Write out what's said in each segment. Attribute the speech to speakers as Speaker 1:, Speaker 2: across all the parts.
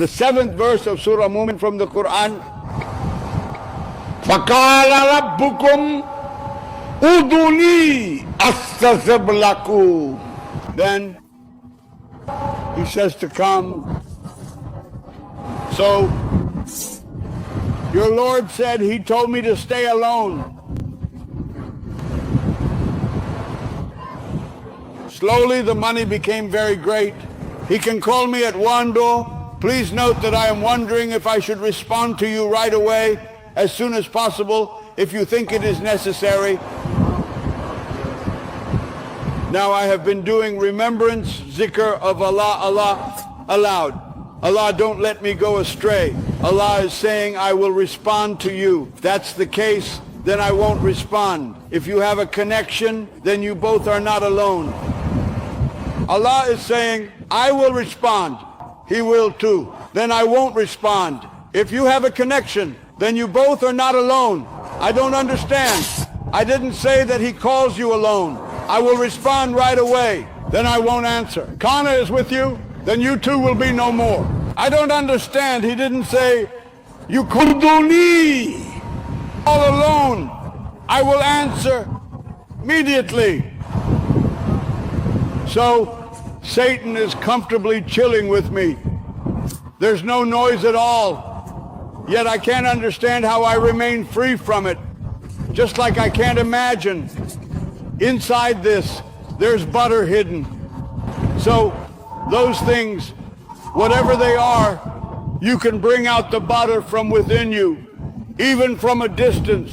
Speaker 1: The 7th verse of Surah Mu'min from the Qur'an.
Speaker 2: فَقَالَ رَبُّكُمْ uduni astajib lakum.
Speaker 1: Then he says to come. So your Lord said he told me to stay alone. Slowly the money became very great. He can call me at one door. Please note that I am wondering if I should respond to you right away, as soon as possible, if you think it is necessary. Now I have been doing remembrance, zikr of Allah aloud. Allah, don't let me go astray. Allah is saying, I will respond to you. If that's the case, then I won't respond. If you have a connection, then you both are not alone. Allah is saying, I will respond. He will too. Then I won't respond. If you have a connection, then you both are not alone. I don't understand. I didn't say that he calls you alone. I will respond right away. Then I won't answer. Kana is with you, then you two will be no more. I don't understand. He didn't say, you kurduni, all alone. I will answer immediately. So Satan is comfortably chilling with me. There's no noise at all. Yet I can't understand how I remain free from it. Just like I can't imagine inside this, there's butter hidden. So those things, whatever they are, you can bring out the butter from within you, even from a distance.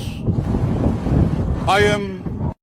Speaker 1: I am